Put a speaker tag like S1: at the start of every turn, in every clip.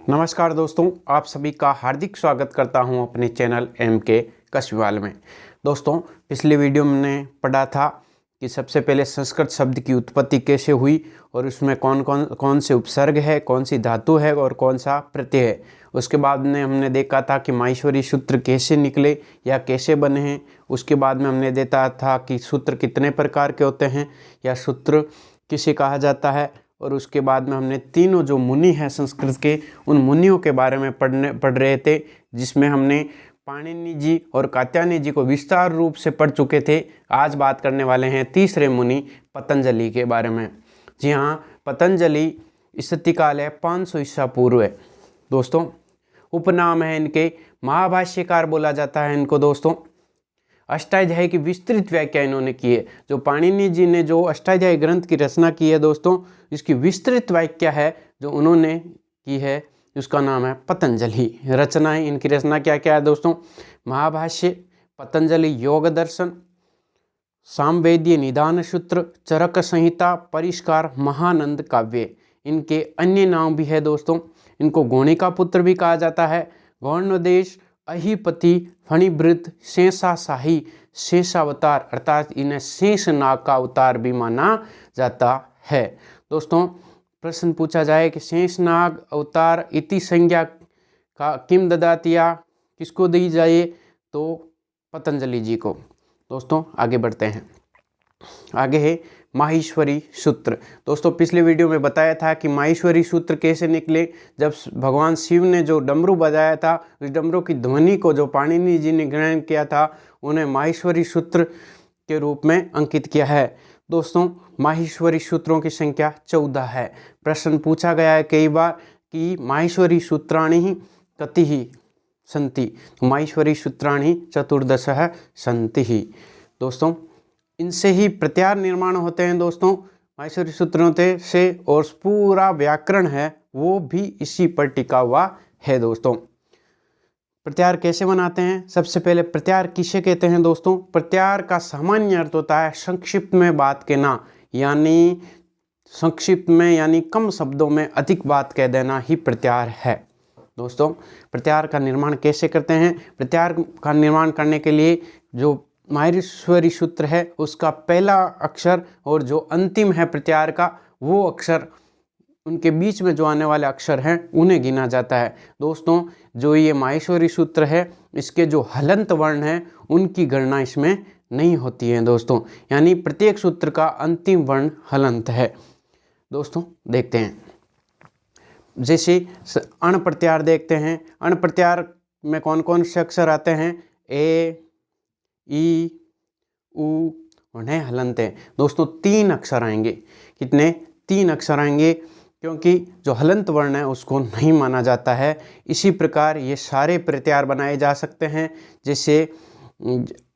S1: नमस्कार दोस्तों, आप सभी का हार्दिक स्वागत करता हूं अपने चैनल MK कस्बीवाल में। दोस्तों, पिछले वीडियो में हमने पढ़ा था कि सबसे पहले संस्कृत शब्द की उत्पत्ति कैसे हुई और उसमें कौन से उपसर्ग है, कौन सी धातु है और कौन सा प्रत्यय है। उसके बाद में हमने देखा था कि माहेश्वरी सूत्र कैसे निकले या कैसे बने हैं। उसके बाद में हमने देखा था कि सूत्र कितने प्रकार के होते हैं या सूत्र किसे कहा जाता है। और उसके बाद में हमने तीनों जो मुनि हैं संस्कृत के, उन मुनियों के बारे में पढ़ रहे थे, जिसमें हमने पाणिनि जी और कात्यायनी जी को विस्तार रूप से पढ़ चुके थे। आज बात करने वाले हैं तीसरे मुनि पतंजलि के बारे में। जी हाँ, पतंजलि स्थिति काल है 500 ईसा पूर्व है दोस्तों। उपनाम है इनके महाभाष्यकार बोला जाता है इनको दोस्तों। अष्टाध्यायी की विस्तृत व्याख्या इन्होंने की है। जो पाणिनि जी ने जो अष्टाध्यायी ग्रंथ की रचना की है दोस्तों, इसकी विस्तृत व्याख्या है जो उन्होंने की है, उसका नाम है पतंजलि। रचनाएं, इनकी रचना क्या क्या है दोस्तों? महाभाष्य, पतंजलि योग दर्शन, सामवेदीय निदान सूत्र, चरक संहिता, परिष्कार, महानंद काव्य। इनके अन्य नाम भी है दोस्तों। इनको गौणिका पुत्र भी कहा जाता है। गौणदेश, अहिपति, फणिवृत्त, शेषाशाही, शेषावतार अर्थात इन्हें शेषनाग का अवतार भी माना जाता है। दोस्तों, प्रश्न पूछा जाए कि शेषनाग अवतार इति संज्ञा का किम ददातिया, किसको दी जाए? तो पतंजलि जी को। दोस्तों, आगे बढ़ते हैं। आगे है माहेश्वरी सूत्र। दोस्तों, पिछले वीडियो में बताया था कि माहेश्वरी सूत्र कैसे निकले। जब भगवान शिव ने जो डमरू बजाया था, उस डमरू की ध्वनि को जो पाणिनि जी ने ग्रहण किया था, उन्हें माहेश्वरी सूत्र के रूप में अंकित किया है। दोस्तों, माहेश्वरी सूत्रों की संख्या 14 है। प्रश्न पूछा गया है कई बार कि माहेश्वरी सूत्राणि कति सन्ति। माहेश्वरी सूत्राणि 14 सन्ति। दोस्तों, इनसे ही प्रत्यार निर्माण होते हैं दोस्तों, माहेश्वरी सूत्रों से, और पूरा व्याकरण है वो भी इसी पर टिका हुआ है दोस्तों। प्रत्यार कैसे बनाते हैं? सबसे पहले प्रत्यार किसे कहते हैं दोस्तों? प्रत्यार का सामान्य अर्थ होता है संक्षिप्त में बात कहना, यानी संक्षिप्त में यानी कम शब्दों में अधिक बात कह देना ही प्रत्यार है दोस्तों। प्रत्यार का निर्माण कैसे करते हैं? प्रत्यार का निर्माण करने के लिए जो माहेश्वरी सूत्र है उसका पहला अक्षर और जो अंतिम है प्रत्यार का वो अक्षर, उनके बीच में जो आने वाले अक्षर हैं उन्हें गिना जाता है दोस्तों। जो ये माहेश्वरी सूत्र है, इसके जो हलंत वर्ण हैं उनकी गणना इसमें नहीं होती है दोस्तों, यानी प्रत्येक सूत्र का अंतिम वर्ण हलंत है दोस्तों। देखते हैं, जैसे अण प्रत्यार देखते हैं। अण प्रत्यार में कौन कौन से अक्षर आते हैं? ए, ई, उ और न हलंत है दोस्तों। 3 अक्षर आएंगे। कितने? 3 अक्षर आएंगे, क्योंकि जो हलंत वर्ण है उसको नहीं माना जाता है। इसी प्रकार ये सारे प्रत्यार बनाए जा सकते हैं। जैसे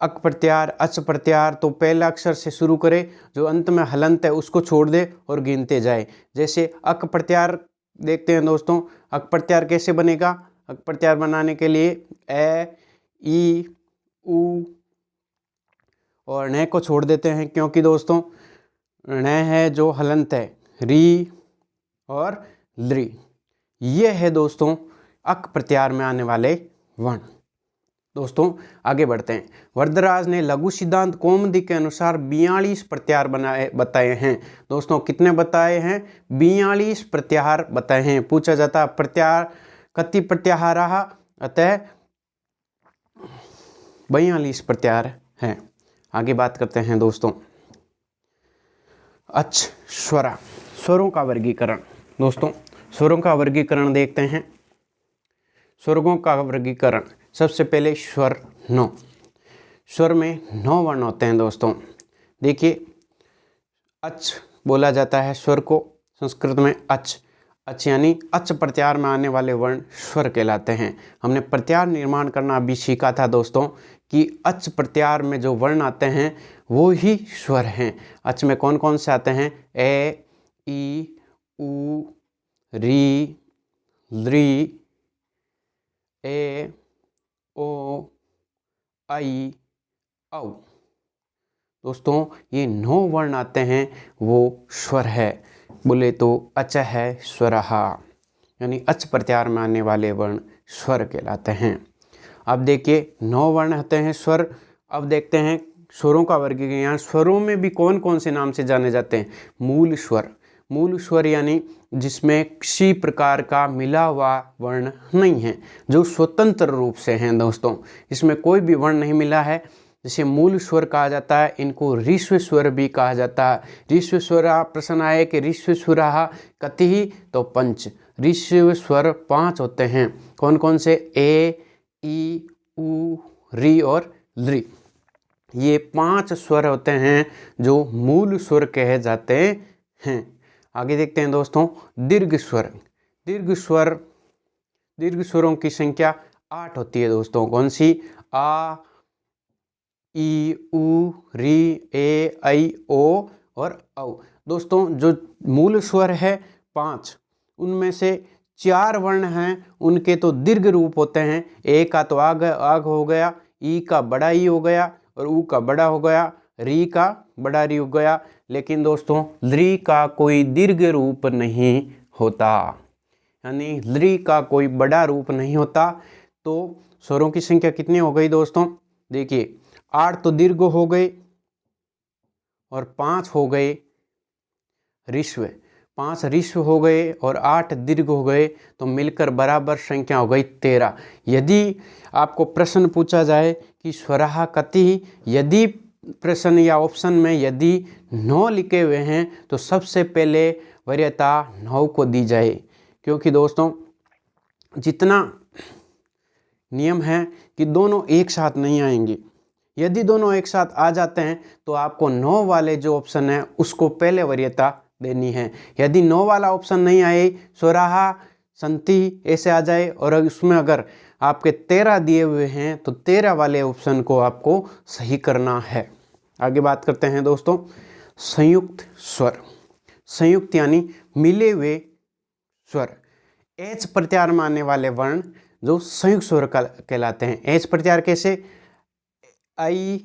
S1: अक प्रत्यार, अच प्रत्यार, तो पहला अक्षर से शुरू करे, जो अंत में हलंत है उसको छोड़ दे और गिनते जाए। जैसे अक प्रत्यार देखते हैं दोस्तों। अक प्रत्यार कैसे बनेगा? अक प्रत्यार बनाने के लिए ए, ई, उ और न को छोड़ देते हैं, क्योंकि दोस्तों न है जो हलंत है, री और लृ। ये है दोस्तों अक प्रत्यार में आने वाले वर्ण। दोस्तों, आगे बढ़ते हैं। वरदराज ने लघु सिद्धांत कौमुदी के अनुसार 42 प्रत्यार बताए हैं दोस्तों। कितने बताए हैं? 42 प्रत्यार बताए हैं। पूछा जाता है प्रत्यार कति प्रत्याहारः, अतः 42 प्रत्यार हैं। आगे बात करते हैं दोस्तों स्वरा, स्वरों का वर्गीकरण। दोस्तों, स्वरों का वर्गीकरण देखते हैं। स्वरों का वर्गीकरण, सबसे पहले स्वर 9। स्वर में 9 वर्ण होते हैं दोस्तों। देखिए, अच बोला जाता है स्वर को, संस्कृत में अच। अच यानी अच प्रत्यार में आने वाले वर्ण स्वर कहलाते हैं। हमने प्रत्यार निर्माण करना भी सीखा था दोस्तों कि अच प्रत्यार में जो वर्ण आते हैं वो ही स्वर हैं। अच में कौन कौन से आते हैं? ए, ई, उ, री, लृ, ए, ओ, आई, औ। दोस्तों, ये 9 वर्ण आते हैं वो स्वर है। बोले तो अच है स्वरहा। यानी अच प्रत्याहार में आने वाले वर्ण स्वर कहलाते हैं। अब देखिए 9 वर्ण होते हैं स्वर। अब देखते हैं स्वरों का वर्गीकरण। यहाँ स्वरों में भी कौन कौन से नाम से जाने जाते हैं? मूल स्वर। मूल स्वर यानी जिसमें किसी प्रकार का मिला हुआ वर्ण नहीं है, जो स्वतंत्र रूप से हैं दोस्तों, इसमें कोई भी वर्ण नहीं मिला है, जिसे मूल स्वर कहा जाता है। इनको ऋस्व स्वर भी कहा जाता है। ऋस्व स्वर प्रश्न आए कि ऋस्व स्वराः कतिः, तो पंच। ऋस्व स्वर 5 होते हैं। कौन कौन से? ए, ई, उ, री और लृ। ये 5 स्वर होते हैं जो मूल स्वर कहे जाते हैं। आगे देखते हैं दोस्तों दीर्घ स्वर। दीर्घ स्वरों की संख्या 8 होती है दोस्तों। कौन सी? आ, ई, उ, री, ए, ऐ, ओ और औ। दोस्तों जो मूल स्वर है 5, उनमें से 4 वर्ण हैं, उनके तो दीर्घ रूप होते हैं। ए का तो आग हो गया, ई का बड़ा ई हो गया और ऊ का बड़ा हो गया, री का बड़ा री हो गया। लेकिन दोस्तों लृ का कोई दीर्घ रूप नहीं होता, यानी लृ का कोई बड़ा रूप नहीं होता। तो स्वरों की संख्या कितनी हो गई दोस्तों? देखिए 8 तो दीर्घ हो गए और 5 हो गए ऋस्व। 5 ऋस्व हो गए और 8 दीर्घ हो गए, तो मिलकर बराबर संख्या हो गई 13। यदि आपको प्रश्न पूछा जाए कि स्वराः कतिः, यदि प्रश्न या ऑप्शन में यदि 9 लिखे हुए हैं तो सबसे पहले वरीयता 9 को दी जाए, क्योंकि दोस्तों जितना नियम है कि दोनों एक साथ नहीं आएंगे। यदि दोनों एक साथ आ जाते हैं तो आपको 9 वाले जो ऑप्शन है उसको पहले वरीयता देनी है। यदि 9 वाला ऑप्शन नहीं आए, स्वराः संति ऐसे आ जाए, और उसमें अगर आपके 13 दिए हुए हैं तो 13 वाले ऑप्शन को आपको सही करना है। आगे बात करते हैं दोस्तों संयुक्त स्वर। संयुक्त यानी मिले हुए स्वर। एच प्रत्याहार में आने वाले वर्ण जो संयुक्त स्वर कहलाते हैं। एच प्रत्याहार कैसे? आई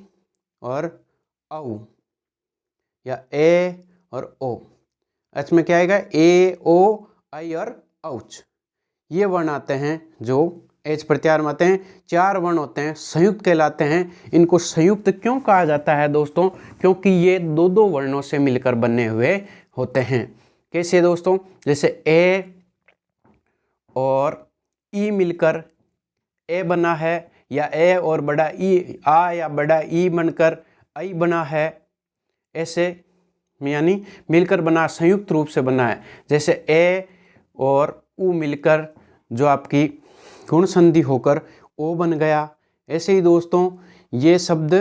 S1: और औ, या ए और ओ। एच में क्या आएगा? ए, ओ, आई और औच। ये वर्ण आते हैं जो एच प्रत्याहार में आते हैं। 4 वर्ण होते हैं, संयुक्त कहलाते हैं। इनको संयुक्त क्यों कहा जाता है दोस्तों? क्योंकि ये 2-2 वर्णों से मिलकर बने हुए होते हैं। कैसे दोस्तों? जैसे ए और ई मिलकर ए बना है, या ए और बड़ा ई, आ या बड़ा ई बनकर आई बना है। ऐसे यानी मिलकर बना, संयुक्त रूप से बना है। जैसे ए और उ मिलकर जो आपकी गुण संधि होकर ओ बन गया। ऐसे ही दोस्तों ये शब्द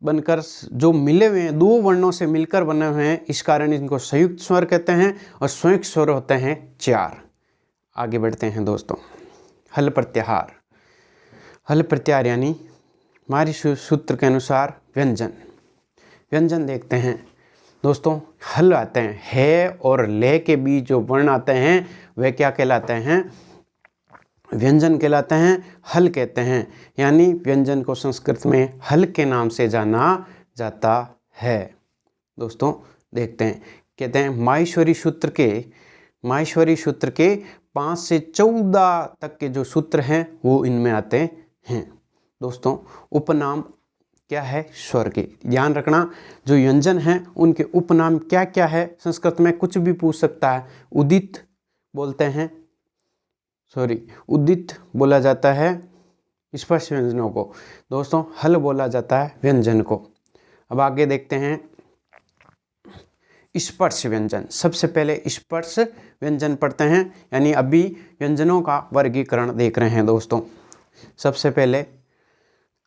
S1: बनकर जो मिले हुए हैं, 2 वर्णों से मिलकर बने हुए हैं, इस कारण इनको संयुक्त स्वर कहते हैं। और संयुक्त स्वर होते हैं 4। आगे बढ़ते हैं दोस्तों हल प्रत्याहार। हल प्रत्याहार यानी हमारी सूत्र के अनुसार व्यंजन। व्यंजन देखते हैं दोस्तों। हल आते हैं, है और ले के बीच जो वर्ण आते हैं वे क्या कहलाते हैं? व्यंजन कहलाते हैं, हल कहते हैं। यानी व्यंजन को संस्कृत में हल के नाम से जाना जाता है। दोस्तों देखते हैं, कहते हैं माहेश्वरी सूत्र के 5 से 14 तक के जो सूत्र हैं वो इनमें आते हैं। दोस्तों उपनाम क्या है? स्वर के। ध्यान रखना, जो व्यंजन हैं उनके उपनाम क्या क्या है। संस्कृत में कुछ भी पूछ सकता है। उदित बोलते हैं, उदित बोला जाता है स्पर्श व्यंजनों को। दोस्तों हल बोला जाता है व्यंजन को। अब आगे देखते हैं स्पर्श व्यंजन। सबसे पहले स्पर्श व्यंजन पढ़ते हैं, यानी अभी व्यंजनों का वर्गीकरण देख रहे हैं दोस्तों। सबसे पहले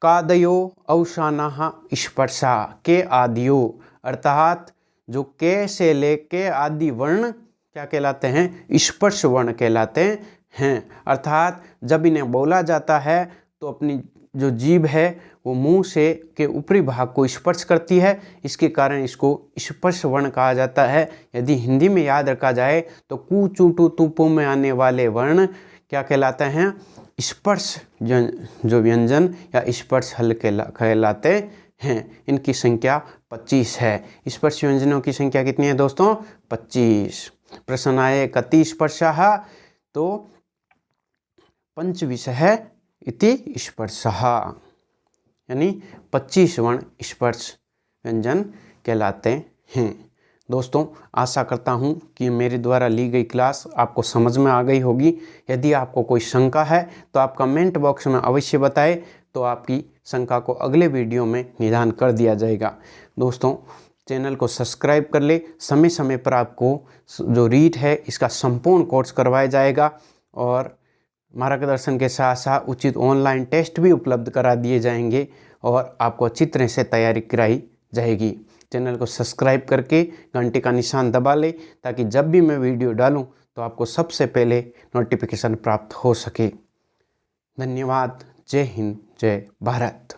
S1: कादयो अवसानाः स्पर्शा, के आदियो, अर्थात जो के से ले के आदि वर्ण क्या कहलाते हैं? स्पर्श वर्ण कहलाते हैं। अर्थात जब इन्हें बोला जाता है तो अपनी जो जीभ है वो मुंह से के ऊपरी भाग को स्पर्श करती है, इसके कारण इसको स्पर्श वर्ण कहा जाता है। यदि हिंदी में याद रखा जाए तो कू चू टू तू पू में आने वाले वर्ण क्या कहलाते हैं? स्पर्श जो व्यंजन या स्पर्श हल कहलाते हैं। इनकी संख्या 25 है। स्पर्श व्यंजनों की संख्या कितनी है दोस्तों? 25। प्रश्न आए कति स्पर्शाः, तो पंचविंशः इति स्पर्शः, यानी 25 वर्ण स्पर्श व्यंजन कहलाते हैं। दोस्तों, आशा करता हूँ कि मेरे द्वारा ली गई क्लास आपको समझ में आ गई होगी। यदि आपको कोई शंका है तो आप कमेंट बॉक्स में अवश्य बताएं, तो आपकी शंका को अगले वीडियो में निदान कर दिया जाएगा। दोस्तों, चैनल को सब्सक्राइब कर ले। समय समय पर आपको जो रीट है इसका संपूर्ण कोर्स करवाया जाएगा और मार्गदर्शन के साथ साथ उचित ऑनलाइन टेस्ट भी उपलब्ध करा दिए जाएंगे और आपको अच्छी तरह से तैयारी कराई जाएगी। चैनल को सब्सक्राइब करके घंटे का निशान दबा ले, ताकि जब भी मैं वीडियो डालूं तो आपको सबसे पहले नोटिफिकेशन प्राप्त हो सके। धन्यवाद। जय हिंद, जय भारत।